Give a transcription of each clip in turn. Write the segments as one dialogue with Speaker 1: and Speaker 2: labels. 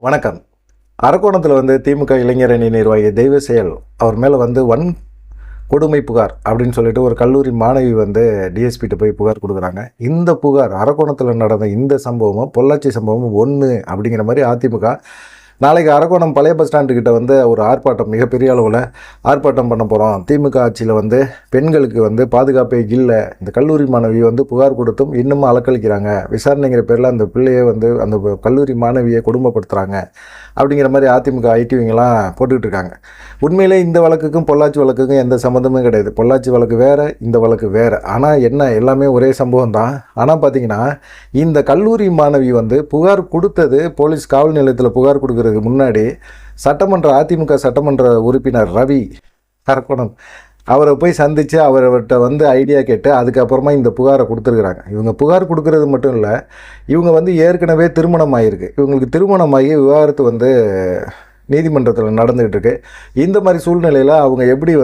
Speaker 1: வணக்கம். அரக்கோணத்தில் திமுக இளைஞர் அணி நிர்வாகி தெய்வசெயல் அவர் மேலே கொடுமை புகார் அப்படின்னு சொல்லிட்டு ஒரு கல்லூரி மாணவி டிஎஸ்பிகிட்ட போய் புகார் கொடுக்குறாங்க. இந்த புகார் அரக்கோணத்தில் நடந்த இந்த சம்பவமும் பொள்ளாச்சி சம்பவமும் ஒன்று அப்படிங்கிற மாதிரி அதிமுக நாளைக்கு அரக்கோணம் பழைய பஸ் ஸ்டாண்டுக்கிட்ட ஒரு ஆர்ப்பாட்டம், மிகப்பெரிய அளவில் ஆர்ப்பாட்டம் பண்ண போகிறோம். திமுக ஆட்சியில் பெண்களுக்கு பாதுகாப்பே இல்லை, இந்த கல்லூரி மாணவி புகார் கொடுத்தும் இன்னமும் அலக்களிக்கிறாங்க, விசாரணைங்கிற பேரில் அந்த பிள்ளையை அந்த கல்லூரி மாணவியை கொடுமைப்படுத்துகிறாங்க அப்படிங்கிற மாதிரி அதிமுக ஐடிவிங்கெல்லாம் போட்டுக்கிட்டு இருக்காங்க. உண்மையிலே இந்த வழக்குக்கும் பொள்ளாச்சி வழக்குக்கும் எந்த சம்மந்தமும் கிடையாது. பொள்ளாச்சி வழக்கு வேறு, இந்த வழக்கு வேறு. ஆனால் என்ன, எல்லாமே ஒரே சம்பவம் தான். ஆனால் பார்த்தீங்கன்னா இந்த கல்லூரி மாணவி புகார் கொடுத்தது போலீஸ் காவல் நிலையத்தில் புகார் கொடுக்கறதுக்கு முன்னாடி அதிமுக சட்டமன்ற உறுப்பினர் ரவி அரக்கோணம் அவரை போய் சந்தித்து அவர்கிட்ட ஐடியா கேட்டு அதுக்கப்புறமா இந்த புகாரை கொடுத்துருக்குறாங்க. இவங்க புகார் கொடுக்கறது மட்டும் இல்லை, இவங்க ஏற்கனவே திருமணம் ஆகிருக்கு. இவங்களுக்கு திருமணமாகி விவாகரத்து நீதிமன்றத்தில் நடந்துகிட்டு இருக்கு. இந்த மாதிரி சூழ்நிலையில் அவங்க எப்படி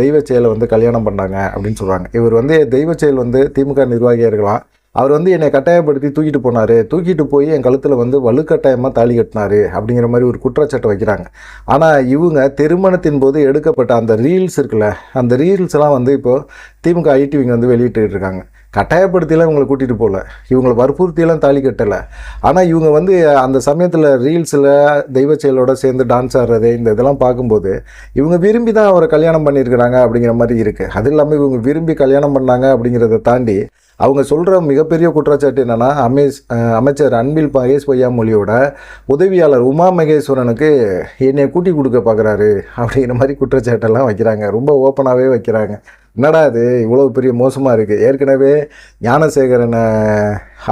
Speaker 1: தெய்வச்செயலை கல்யாணம் பண்ணாங்க அப்படின்னு சொல்கிறாங்க. இவர் தெய்வச்செயல் திமுக நிர்வாகியாக இருக்கலாம். அவர் என்னை கட்டாயப்படுத்தி தூக்கிட்டு போனார், தூக்கிட்டு போய் என் கழுத்தில் வலுக்கட்டாயமாக தாலி கட்டினார் அப்படிங்கிற மாதிரி ஒரு குற்றச்சாட்டை வைக்கிறாங்க. ஆனால் இவங்க திருமணத்தின் போது எடுக்கப்பட்ட அந்த ரீல்ஸ் இருக்குல்ல, அந்த ரீல்ஸ்லாம் இப்போது திமுக ஐடிவிங்க வெளியிட்டு இருக்காங்க. கட்டாயப்படுத்தியெல்லாம் இவங்களை கூட்டிகிட்டு போகல, இவங்களை வற்புறுத்தியெல்லாம் தாலி கட்டலை. ஆனால் இவங்க அந்த சமயத்தில் ரீல்ஸில் தெய்வச்செயலோடு சேர்ந்து டான்ஸ் ஆடுறது இந்த இதெல்லாம் பார்க்கும்போது இவங்க விரும்பி தான் அவரை கல்யாணம் பண்ணியிருக்கிறாங்க அப்படிங்கிற மாதிரி இருக்குது. அது இல்லாமல் இவங்க விரும்பி கல்யாணம் பண்ணாங்க அப்படிங்கிறத தாண்டி அவங்க சொல்கிற மிகப்பெரிய குற்றச்சாட்டு என்னென்னா, அமைச்சர் அன்பில் மகேஷ் பொய்யாமொழியோட உதவியாளர் உமா மகேஸ்வரனுக்கு என்னை கூட்டி கொடுக்க பார்க்குறாரு அப்படிங்கிற மாதிரி குற்றச்சாட்டெல்லாம் வைக்கிறாங்க. ரொம்ப ஓப்பனாகவே வைக்கிறாங்க. என்னடா இது இவ்வளோ பெரிய மோசமாக இருக்குது. ஏற்கனவே ஞானசேகரனை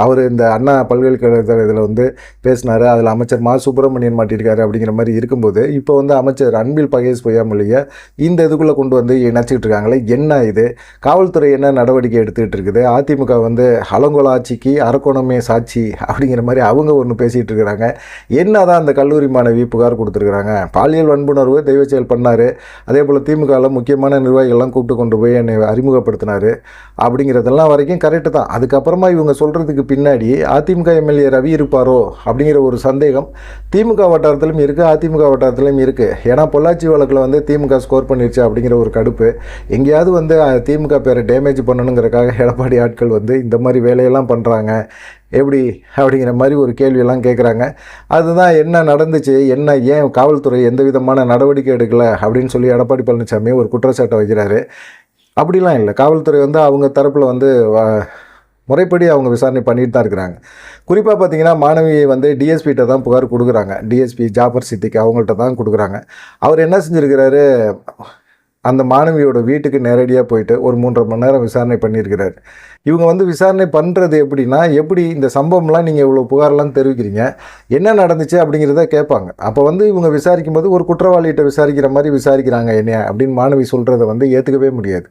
Speaker 1: அவர் இந்த அண்ணா பல்கலைக்கழகத்தில் பேசினார், அதில் அமைச்சர் மா சுப்பிரமணியன் மாட்டியிருக்காரு அப்படிங்கிற மாதிரி இருக்கும்போது இப்போ அமைச்சர் அன்பில் மகேஷ் பொய்யாமொழியை இந்த இதுக்குள்ளே கொண்டு இணைச்சிக்கிட்டு இருக்காங்களே, என்ன இது? காவல்துறை என்ன நடவடிக்கை எடுத்துக்கிட்டு இருக்குது? அதிமுக அலங்கோல ஆட்சிக்கு அரக்கோணமே சாட்சி அப்படிங்கிற மாதிரி அவங்க ஒன்று பேசிகிட்டு இருக்கிறாங்க. என்ன தான் அந்த கல்லூரி மாணவி புகார் கொடுத்துருக்குறாங்க, பாலியல் வன்புணர்வு தெய்வச்செயல் பண்ணார், அதே போல் திமுகவில் முக்கியமான நிர்வாகிகள்லாம் கூப்பிட்டு கொண்டு போய் என்னை அறிமுகப்படுத்தினார் அப்படிங்கிறதெல்லாம் வரைக்கும் கரெக்டு தான். அதுக்கப்புறமா இவங்க சொல்கிறதுக்கு பின்னாடி அதிமுக எம்எல்ஏ ரவி இருப்பாரோ அப்படிங்கிற ஒரு சந்தேகம் திமுக வட்டாரத்திலும் இருக்குது, அதிமுக வட்டாரத்திலும் இருக்குது. ஏன்னா பொள்ளாச்சி வழக்கில் திமுக ஸ்கோர் பண்ணிருச்சு அப்படிங்கிற ஒரு கடுப்பு, எங்கேயாவது திமுக பேரை டேமேஜ் பண்ணணுங்கிறக்காக எடப்பாடி ஆட்கள் இந்த மாதிரி வேலையெல்லாம் பண்ணுறாங்க எப்படி அப்படிங்கிற மாதிரி ஒரு கேள்வியெல்லாம் கேட்குறாங்க. அதுதான் என்ன நடந்துச்சு, என்ன ஏன் காவல்துறை எந்த விதமான நடவடிக்கை எடுக்கலை அப்படின்னு சொல்லி எடப்பாடி பழனிசாமி ஒரு குற்றச்சாட்டை வைக்கிறாரு. அப்படிலாம் இல்லை, காவல்துறை அவங்க தரப்பில் முறைப்படி அவங்க விசாரணை பண்ணிட்டு தான் இருக்கிறாங்க. குறிப்பாக பார்த்தீங்கன்னா மாணவியை டிஎஸ்பிகிட்ட தான் புகார் கொடுக்குறாங்க. டிஎஸ்பி ஜாஃபர் சித்திக் அவங்கள்ட்ட தான் கொடுக்குறாங்க. அவர் என்ன செஞ்சுருக்கிறாரு, அந்த மாணவியோட வீட்டுக்கு நேரடியாக போயிட்டு ஒரு 3.5 மணி நேரம் விசாரணை பண்ணியிருக்கிறாரு. இவங்க விசாரணை பண்ணுறது எப்படின்னா, எப்படி இந்த சம்பவம்லாம் நீங்கள் இவ்வளோ புகாரெல்லாம் தெரிவிக்கிறீங்க, என்ன நடந்துச்சு அப்படிங்கிறத கேட்பாங்க. அப்போ இவங்க விசாரிக்கும் போது ஒரு குற்றவாளிகிட்ட விசாரிக்கிற மாதிரி விசாரிக்கிறாங்க என்ன அப்படின்னு மாணவி சொல்கிறத ஏற்றுக்கவே முடியாது.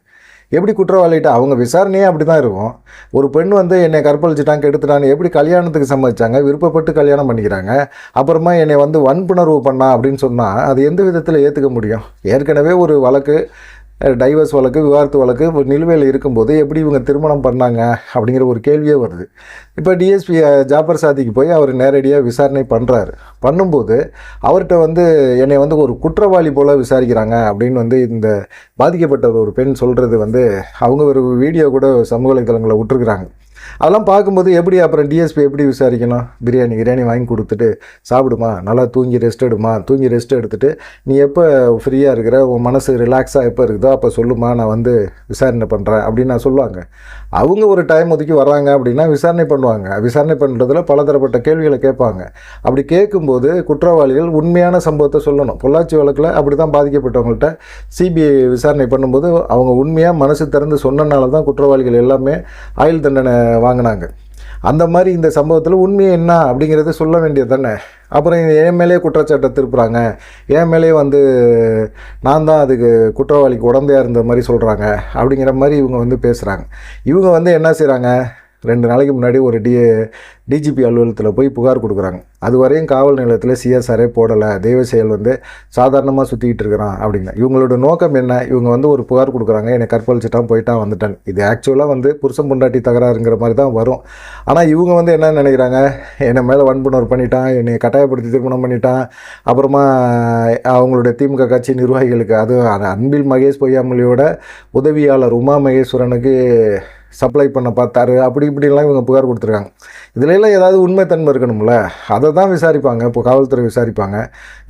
Speaker 1: எப்படி குற்றவாளிகிட்ட அவங்க விசாரணையே அப்படி தான் இருக்கும். ஒரு பெண் என்னை கற்பழிச்சிட்டாங்க கெடுத்துட்டான்னு எப்படி கல்யாணத்துக்கு சம்மதிச்சாங்க, விருப்பப்பட்டு கல்யாணம் பண்ணிக்கிறாங்க, அப்புறமா என்னை வன்புணர்வு பண்ணா அப்படின்னு சொன்னால் அது எந்த விதத்தில் ஏற்றுக்க முடியும்? ஏற்கனவே ஒரு வழக்கு, டைவர்ஸ் வழக்கு, விவாகரத்து வழக்கு நிலுவையில் இருக்கும்போது எப்படி இவங்க திருமணம் பண்ணாங்க அப்படிங்கிற ஒரு கேள்வியே வருது. இப்போ டிஎஸ்பி ஜாஃபர் சாதிக்கு போய் அவர் நேரடியாக விசாரணை பண்ணுறாரு. பண்ணும்போது அவர்கிட்ட என்னை ஒரு குற்றவாளி போல் விசாரிக்கிறாங்க அப்படின்னு இந்த பாதிக்கப்பட்ட ஒரு பெண் சொல்கிறது அவங்க ஒரு வீடியோ கூட சமூக வலைதளங்களில் விட்டுருக்குறாங்க. அதெல்லாம் பார்க்கும்போது எப்படி அப்புறம் டிஎஸ்பி எப்படி விசாரிக்கணும்? பிரியாணி வாங்கி கொடுத்துட்டு சாப்பிடுமா, நல்லா தூங்கி ரெஸ்ட் எடுத்துட்டு நீ எப்போ ஃப்ரீயாக இருக்கிற, உன் மனசு ரிலாக்ஸாக எப்போ இருக்குதோ அப்போ சொல்லுமா, நான் விசாரணை பண்ணுறேன் அப்படின்னு நான் சொல்லுவாங்க. அவங்க ஒரு டைம் ஒதுக்கி வர்றாங்க அப்படின்னா விசாரணை பண்ணுவாங்க. விசாரணை பண்ணுறதுல பலதரப்பட்ட கேள்விகளை கேட்பாங்க. அப்படி கேட்கும்போது குற்றவாளிகள் உண்மையான சம்பவத்தை சொல்லணும். பொள்ளாச்சி வழக்கில் அப்படி தான் பாதிக்கப்பட்டவங்கள்ட்ட சிபிஐ விசாரணை பண்ணும்போது அவங்க உண்மையாக மனசு திறந்து சொன்னனால தான் குற்றவாளிகள் எல்லாமே ஆயுள் தண்டனை வாங்கினாங்க. அந்த மாதிரி இந்த சம்பவத்தில் உண்மையை என்ன அப்படிங்கிறத சொல்ல வேண்டியது தானே. அப்புறம் என் மேலே குற்றச்சாட்டை திருப்புறாங்க, என் மேலே நான் தான் அதுக்கு குற்றவாளிக்கு உடந்தையாக இருந்த மாதிரி சொல்கிறாங்க அப்படிங்கிற மாதிரி இவங்க பேசுகிறாங்க. இவங்க என்ன செய்கிறாங்க, 2 நாளைக்கு முன்னாடி ஒரு டிஜிபி அலுவலகத்தில் போய் புகார் கொடுக்குறாங்க. அது வரையும் காவல் நிலையத்தில் சிஎஸ்ஆரே போடலை, தெய்வ செயல் வந்து சாதாரணமாக சுற்றிக்கிட்டு இருக்கிறான் அப்படிங்க. இவங்களோட நோக்கம் என்ன? இவங்க வந்து ஒரு புகார் கொடுக்குறாங்க, என்னை கற்பழிச்சிட்டான், போயிட்டான், வந்துட்டான். இது ஆக்சுவலாக வந்து புருஷன் பொண்டாட்டி தகராறுங்கிற மாதிரி தான் வரும். ஆனால் இவங்க வந்து என்ன நினைக்கிறாங்க, என்னை மேலே வன்புணர்வு பண்ணிட்டான், என்னை கட்டாயப்படுத்தி திருமணம் பண்ணிட்டான், அப்புறமா அவங்களுடைய திமுக கட்சி நிர்வாகிகளுக்கு, அதுவும் அன்பில் மகேஷ் பொய்யாமொழியோட உதவியாளர் உமா மகேஸ்வரனுக்கு சப்ளை பண்ண பார்த்தாரு, அப்படி இப்படிலாம் இவங்க புகார் கொடுத்துருக்காங்க. இதுலலாம் ஏதாவது உண்மைத்தன்மை இருக்கணும்ல, அதை தான் விசாரிப்பாங்க. இப்போ காவல்துறை விசாரிப்பாங்க.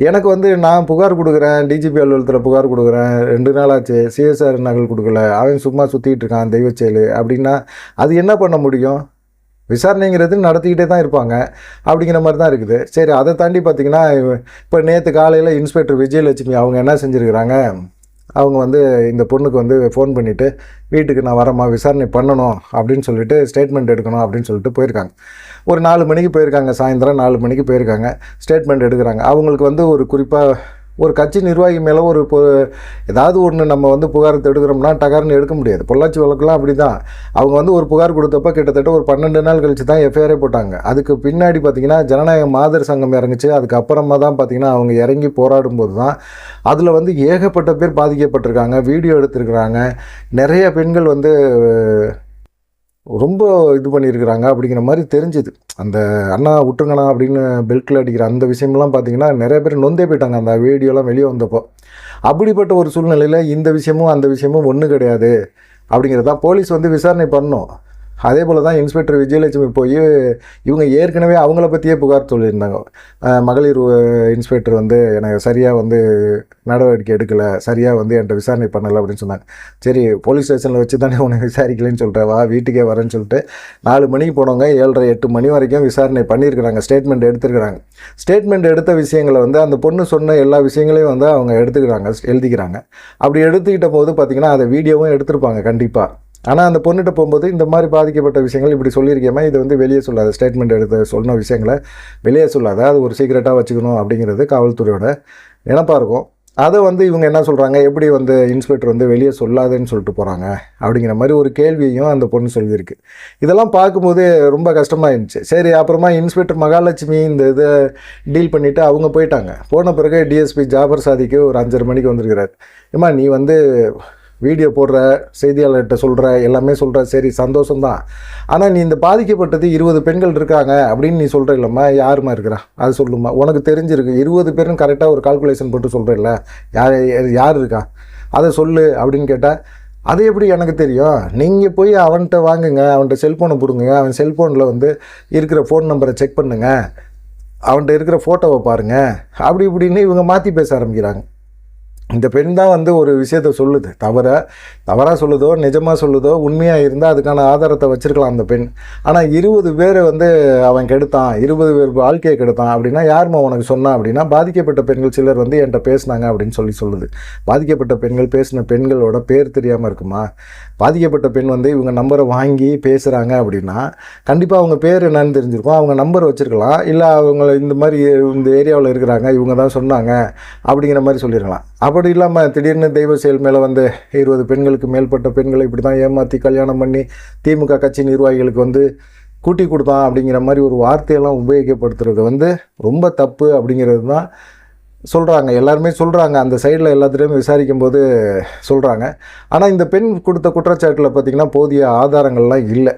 Speaker 1: எனக்கு வந்து நான் புகார் கொடுக்குறேன், டிஜிபி அலுவலகத்தில் புகார் கொடுக்குறேன், 2 நாள் ஆச்சு, சிஎஸ்ஆர் நகல் கொடுக்கல, அவன் சும்மா சுற்றிக்கிட்டு இருக்கான் தெய்வ செயல் அப்படின்னா அது என்ன பண்ண முடியும்? விசாரணைங்கிறது நடத்திக்கிட்டே தான் இருப்பாங்க அப்படிங்கிற மாதிரி தான் இருக்குது. சரி, அதை தாண்டி பார்த்திங்கன்னா இப்போ நேற்று காலையில் இன்ஸ்பெக்டர் விஜயலட்சுமி அவங்க என்ன செஞ்சுருக்கிறாங்க, அவங்க வந்து இந்த பொண்ணுக்கு வந்து ஃபோன் பண்ணிவிட்டு வீட்டுக்கு நான் வரேம்மா, விசாரணை பண்ணணும் அப்படின்னு சொல்லிட்டு ஸ்டேட்மெண்ட் எடுக்கணும் அப்படின்னு சொல்லிட்டு போயிருக்காங்க. ஒரு 4 மணிக்கு போயிருக்காங்க, சாயந்தரம் 4 மணிக்கு போயிருக்காங்க. ஸ்டேட்மெண்ட் எடுக்கிறாங்க. அவங்களுக்கு வந்து ஒரு குறிப்பாக ஒரு கட்சி நிர்வாகி மேலே ஒரு ஏதாவது ஒன்று நம்ம வந்து புகார் எடுக்கிறோம்னா டகார்னு எடுக்க முடியாது. பொள்ளாச்சி வழக்கெல்லாம் அப்படி தான். அவங்க வந்து ஒரு புகார் கொடுத்தப்போ கிட்டத்தட்ட ஒரு 12 நாள் கழித்து தான் எஃப்ஐஆரே போட்டாங்க. அதுக்கு பின்னாடி பார்த்திங்கன்னா ஜனநாயக மாதர் சங்கம் இறங்குச்சு. அதுக்கப்புறமா தான் பார்த்திங்கன்னா அவங்க இறங்கி போராடும்போது தான் அதில் வந்து ஏகப்பட்ட பேர் பாதிக்கப்பட்டிருக்காங்க, வீடியோ எடுத்திருக்கிறாங்க. நிறைய பெண்கள் வந்து ரொம்ப இது பண்ணியிருக்கிறாங்க அப்படிங்கிற மாதிரி தெரிஞ்சுது. அந்த அண்ணா விட்டுருங்கண்ணா அப்படின்னு பெல்ட்டில் அடிக்கிற அந்த விஷயம்லாம் பார்த்திங்கன்னா நிறைய பேர் நொந்தே போயிட்டாங்க அந்த வீடியோலாம் வெளியே வந்தப்போ. அப்படிப்பட்ட ஒரு சூழ்நிலையில் இந்த விஷயமும் அந்த விஷயமும் ஒன்றும் கிடையாது அப்படிங்கிறதான் போலீஸ் வந்து விசாரணை பண்ணணும். அதே போல் தான் இன்ஸ்பெக்டர் விஜயலட்சுமி போய் இவங்க ஏற்கனவே அவங்கள பற்றியே புகார் சொல்லியிருந்தாங்க. மகளிர் இன்ஸ்பெக்டர் வந்து எனக்கு சரியாக வந்து நடவடிக்கை எடுக்கலை, சரியாக வந்து என்கிட்ட விசாரணை பண்ணலை அப்படின்னு சொன்னாங்க. சரி, போலீஸ் ஸ்டேஷனில் வச்சு தானே உனக்கு விசாரிக்கலைன்னு சொல்கிறேன், வா வீட்டுக்கே வரேன்னு சொல்லிட்டு 4 மணிக்கு போனவங்க 7:30 8 மணி வரைக்கும் விசாரணை பண்ணியிருக்கிறாங்க. ஸ்டேட்மெண்ட் எடுத்துருக்கிறாங்க. ஸ்டேட்மெண்ட் எடுத்த விஷயங்களை வந்து அந்த பொண்ணு சொன்ன எல்லா விஷயங்களையும் வந்து அவங்க எழுதிக்கிறாங்க. அப்படி எடுத்துக்கிட்ட போது பார்த்திங்கன்னா அதை வீடியோவும் எடுத்திருப்பாங்க கண்டிப்பாக. ஆனால் அந்த பொண்ணுகிட்ட போகும்போது இந்த மாதிரி பாதிக்கப்பட்ட விஷயங்கள் இப்படி சொல்லியிருக்கேமா, இது வந்து வெளியே சொல்லாத, ஸ்டேட்மெண்ட் எடுத்து சொன்ன விஷயங்களை வெளியே சொல்லாத, அது ஒரு சீக்ரெட்டாக வச்சுக்கணும் அப்படிங்கிறது காவல்துறையோட நினைப்பாக இருக்கும். அதை வந்து இவங்க என்ன சொல்கிறாங்க, எப்படி வந்து இன்ஸ்பெக்டர் வந்து வெளியே சொல்லாதேன்னு சொல்லிட்டு போகிறாங்க அப்படிங்கிற மாதிரி ஒரு கேள்வியையும் அந்த பொண்ணு சொல்லியிருக்கு. இதெல்லாம் பார்க்கும்போது ரொம்ப கஷ்டமாக இருந்துச்சு. சரி, அப்புறமா இன்ஸ்பெக்டர் மகாலட்சுமி இந்த இதை டீல் பண்ணிவிட்டு அவங்க போயிட்டாங்க. போன பிறகு டிஎஸ்பி ஜாபர் சாதிக்கு ஒரு 5:30 மணிக்கு வந்திருக்கிறார். ஏம்மா நீ வந்து வீடியோ போடுற, செய்தியாளர்கிட்ட சொல்கிற, எல்லாமே சொல்கிற, சரி சந்தோஷம்தான். ஆனால் நீ இந்த பாதிக்கப்பட்டது 20 பெண்கள் இருக்காங்க அப்படின்னு நீ சொல்கிற இல்லைம்மா, யாருமா இருக்கிறா அது சொல்லுமா, உனக்கு தெரிஞ்சிருக்கு 20 பேரும் கரெக்டாக ஒரு கால்குலேஷன் போட்டு சொல்கிறேன்ல, யார் இருக்கா அதை சொல்லு அப்படின்னு கேட்டால், அது எப்படி எனக்கு தெரியும், நீங்கள் போய் அவன்கிட்ட வாங்குங்க, அவன்கிட்ட செல்ஃபோனை பிடுங்குங்க, அவன் செல்ஃபோனில் வந்து இருக்கிற ஃபோன் நம்பரை செக் பண்ணுங்க, அவன்கிட்ட இருக்கிற ஃபோட்டோவை பாருங்கள், அப்படி இப்படின்னு இவங்க மாற்றி பேச ஆரம்பிக்கிறாங்க. இந்த பெண் தான் வந்து ஒரு விஷயத்த சொல்லுது, தவறாக சொல்லுதோ நிஜமாக சொல்லுதோ, உண்மையாக இருந்தால் அதுக்கான ஆதாரத்தை வச்சுருக்கலாம் அந்த பெண். ஆனால் 20 பேரை வந்து அவன் கெடுத்தான், 20 பேர் வாழ்க்கையை கெடுத்தான் அப்படின்னா யாருமா உனக்கு சொன்னா அப்படின்னா, பாதிக்கப்பட்ட பெண்கள் சிலர் வந்து என்கிட்ட பேசினாங்க அப்படின்னு சொல்லுது. பாதிக்கப்பட்ட பெண்கள் பேசின பெண்களோட பேர் தெரியாமல் இருக்குமா? பாதிக்கப்பட்ட பெண் வந்து இவங்க நம்பரை வாங்கி பேசுகிறாங்க அப்படின்னா கண்டிப்பாக அவங்க பேர் என்னன்னு தெரிஞ்சிருக்கும், அவங்க நம்பர் வச்சுருக்கலாம், இல்லை அவங்க இந்த மாதிரி இந்த ஏரியாவில் இருக்கிறாங்க, இவங்க தான் சொன்னாங்க அப்படிங்கிற மாதிரி சொல்லியிருக்கலாம். அப்படி இல்லாமல் திடீர்னு தெய்வ செயல் மேலே வந்து 20 பெண்களுக்கு மேற்பட்ட பெண்களை இப்படி தான் ஏமாற்றி கல்யாணம் பண்ணி திமுக கட்சி நிர்வாகிகளுக்கு வந்து கூட்டி கொடுத்தான் அப்படிங்கிற மாதிரி ஒரு வார்த்தையெல்லாம் உபயோகப்படுத்துறது வந்து ரொம்ப தப்பு அப்படிங்கிறது தான் சொல்கிறாங்க. எல்லாருமே சொல்கிறாங்க, அந்த சைடில் எல்லாத்துலேயும் விசாரிக்கும் போது சொல்கிறாங்க. ஆனால் இந்த பெண் கொடுத்த குற்றச்சாட்டில் பார்த்திங்கன்னா போதிய ஆதாரங்கள்லாம் இல்லை.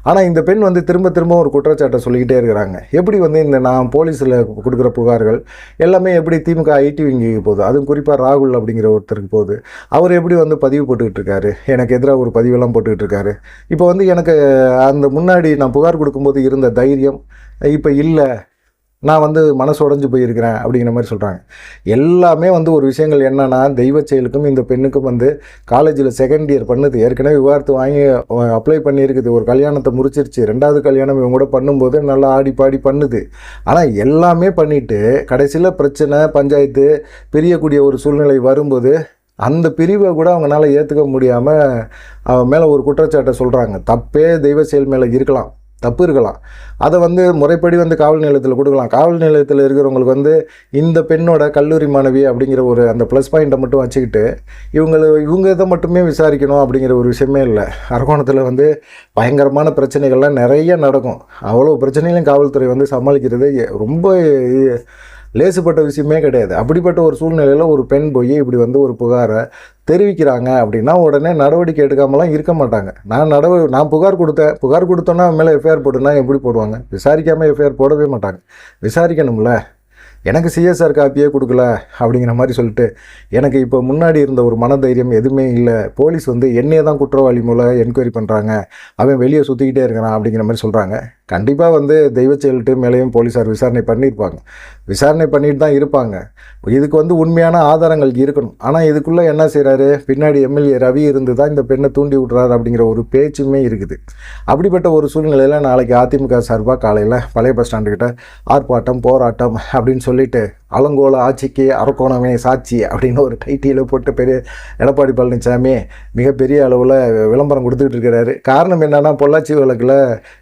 Speaker 1: ஆனால் இந்த பெண் வந்து திரும்ப ஒரு குற்றச்சாட்டை சொல்லிக்கிட்டே இருக்கிறாங்க. எப்படி வந்து இந்த நான் போலீஸில் கொடுக்குற புகார்கள் எல்லாமே எப்படி திமுக ஐடி விங்கிக்கு போகுது, அதுவும் குறிப்பாக ராகுல் அப்படிங்கிற ஒருத்தருக்கு போகுது. அவர் எப்படி வந்து பதிவு போட்டுக்கிட்டு இருக்காரு, எனக்கு எதிராக ஒரு பதிவெல்லாம் போட்டுக்கிட்டு இருக்காரு. இப்போ வந்து எனக்கு அந்த முன்னாடி நான் புகார் கொடுக்கும்போது இருந்த தைரியம் இப்போ இல்லை, நான் வந்து மனசு உடஞ்சி போயிருக்கிறேன் அப்படிங்கிற மாதிரி சொல்கிறாங்க. எல்லாமே வந்து ஒரு விஷயங்கள் என்னென்னா, தெய்வ செயலுக்கும் இந்த பெண்ணுக்கும் வந்து காலேஜில் செகண்ட் இயர் பண்ணுது, ஏற்கனவே விவாகரத்து வாங்கி அப்ளை பண்ணியிருக்குது, ஒரு கல்யாணத்தை முடிச்சிருச்சு, 2வது கல்யாணம் இவங்க கூட பண்ணும்போது நல்லா ஆடி பாடி பண்ணுது. ஆனால் எல்லாமே பண்ணிவிட்டு கடைசியில் பிரச்சனை பஞ்சாயத்து பிரியக்கூடிய ஒரு சூழ்நிலை வரும்போது அந்த பிரிவை கூட அவங்களால ஏற்றுக்க முடியாமல் அவன் மேலே ஒரு குற்றச்சாட்டை சொல்கிறாங்க. தப்பே தெய்வ செயல் மேலே இருக்கலாம், தப்பு இருக்கலாம். அதை வந்து முறைப்படி வந்து காவல் நிலையத்தில் கொடுக்கலாம். காவல் நிலையத்தில் இருக்கிறவங்களுக்கு வந்து இந்த பெண்ணோட கல்லூரி மாணவி அப்படிங்கிற ஒரு அந்த ப்ளஸ் பாயிண்ட்டை மட்டும் வச்சுக்கிட்டு இவங்க இதை மட்டுமே விசாரிக்கணும் அப்படிங்கிற ஒரு விஷயமே இல்லை. அரக்கோணத்தில் வந்து பயங்கரமான பிரச்சனைகள்லாம் நிறைய நடக்கும். அவ்வளோ பிரச்சனைகளையும் காவல்துறை வந்து சமாளிக்கிறது ரொம்ப லேசுப்பட்ட விஷயமே கிடையாது. அப்படிப்பட்ட ஒரு சூழ்நிலையில் ஒரு பெண் போய் இப்படி வந்து ஒரு புகாரை தெரிவிக்கிறாங்க அப்படின்னா உடனே நடவடிக்கை எடுக்காமலாம் இருக்க மாட்டாங்க. நான் புகார் கொடுத்தோன்னா மேலே எஃப்ஐஆர் போட்டுனா எப்படி போடுவாங்க? விசாரிக்காமல் எஃப்ஐஆர் போடவே மாட்டாங்க. விசாரிக்கணும்ல. எனக்கு சிஎஸ்ஆர் காப்பியே கொடுக்கல அப்படிங்கிற மாதிரி சொல்லிட்டு எனக்கு இப்போ முன்னாடி இருந்த ஒரு மனதைரியம் எதுவுமே இல்லை. போலீஸ் வந்து என்னையே தான் குற்றவாளி மூலம் என்கொயரி பண்ணுறாங்க, அவன் வெளியே சுற்றிக்கிட்டே இருக்கிறான் அப்படிங்கிற மாதிரி சொல்கிறாங்க. கண்டிப்பாக வந்து தெய்வ செயல்ட்டு மேலேயும் போலீஸார் விசாரணை பண்ணியிருப்பாங்க, விசாரணை பண்ணிட்டு தான் இருப்பாங்க. இதுக்கு வந்து உண்மையான ஆதாரங்கள் இருக்கணும். ஆனால் இதுக்குள்ளே என்ன செய்கிறாரு, பின்னாடி எம்எல்ஏ ரவி இருந்து தான் இந்த பெண்ணை தூண்டி விட்றாரு அப்படிங்கிற ஒரு பேச்சுமே இருக்குது. அப்படிப்பட்ட ஒரு சூழ்நிலையில் நாளைக்கு அதிமுக சார்பாக காலையில் பழைய பஸ் ஸ்டாண்டுக்கிட்ட ஆர்ப்பாட்டம் போராட்டம் அப்படின்னு சொல்லிட்டு அலங்கோல ஆட்சிக்கு அரக்கோணமே சாட்சி அப்படின்னு ஒரு டைட்டியில் போட்டு பெரிய எடப்பாடி பழனிசாமி மிகப்பெரிய அளவில் விளம்பரம் கொடுத்துக்கிட்டு இருக்கிறாரு. காரணம் என்னென்னா பொள்ளாச்சி வழக்கில்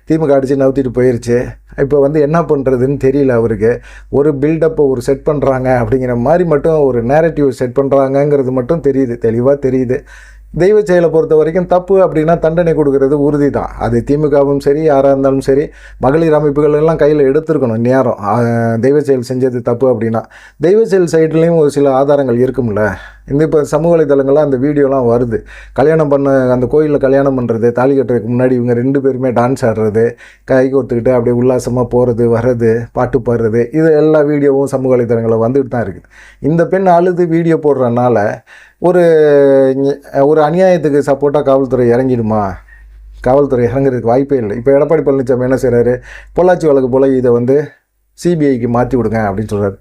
Speaker 1: திமுக அடித்து நவுத்திட்டு போயிடுச்சு. இப்போ வந்து என்ன பண்ணுறதுன்னு தெரியல அவருக்கு. ஒரு பில்டப்பை ஒரு செட் பண்ணுறாங்க அப்படிங்கிற மாதிரி மட்டும் ஒரு நேரட்டிவ் செட் பண்ணுறாங்கங்கிறது மட்டும் தெரியுது, தெளிவாக தெரியுது. தெய்வ செயலை பொறுத்த வரைக்கும் தப்பு அப்படின்னா தண்டனை கொடுக்கறது உறுதி தான். அது திமுகவும் சரி யாராக இருந்தாலும் சரி மகளிர் அமைப்புகள் எல்லாம் கையில் எடுத்துருக்கணும் நேரம். தெய்வ செயல் செஞ்சது தப்பு அப்படின்னா தெய்வ செயல் சைட்லேயும் ஒரு சில ஆதாரங்கள் இருக்கும்ல. இப்போ சமூக வலைதளங்கள்லாம் அந்த வீடியோலாம் வருது. கல்யாணம் பண்ண அந்த கோயிலில் கல்யாணம் பண்ணுறது, தாலி கட்டுறதுக்கு முன்னாடி இவங்க 2 பேருமே டான்ஸ் ஆடுறது, கை கோர்த்துக்கிட்டு அப்படியே உல்லாசமாக போகிறது வர்றது, பாட்டு பாடுறது, இது எல்லா வீடியோவும் சமூக வலைதளங்களில் வந்துட்டு தான் இருக்குது. இந்த பெண் அழுது வீடியோ போடுறதுனால ஒரு அநியாயத்துக்கு சப்போர்ட்டாக காவல்துறை இறங்கிடுமா? காவல்துறை இறங்குறதுக்கு வாய்ப்பே இல்லை. இப்போ எடப்பாடி பழனிசாமி என்ன செய்கிறாரு, பொள்ளாச்சி வழக்கு போல் இதை வந்து சிபிஐக்கு மாற்றி விடுங்க அப்படின்னு சொல்கிறார்.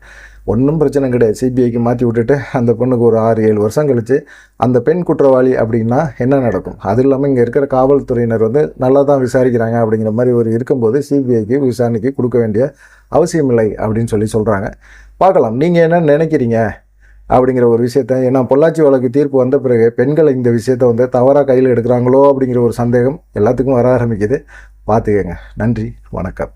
Speaker 1: ஒன்றும் பிரச்சனை கிடையாது. சிபிஐக்கு மாற்றி விட்டுட்டு அந்த பெண்ணுக்கு ஒரு 6-7 வருஷம் கழித்து அந்த பெண் குற்றவாளி அப்படின்னா என்ன நடக்கும்? அது இல்லாமல் இங்கே இருக்கிற காவல்துறையினர் வந்து நல்லா தான் விசாரிக்கிறாங்க அப்படிங்கிற மாதிரி ஒரு இருக்கும்போது சிபிஐக்கு விசாரணைக்கு கொடுக்க வேண்டிய அவசியமில்லை அப்படின்னு சொல்கிறாங்க. பார்க்கலாம் நீங்கள் என்ன நினைக்கிறீங்க அப்படிங்கிற ஒரு விஷயத்த. ஏன்னா பொள்ளாச்சி வழக்கு தீர்ப்பு வந்த பிறகு பெண்கள் இந்த விஷயத்தை வந்து தவறாக கையில் எடுக்கிறாங்களோ அப்படிங்கிற ஒரு சந்தேகம் எல்லாத்துக்கும் வர ஆரம்பிக்குது. பார்த்துக்கங்க. நன்றி, வணக்கம்.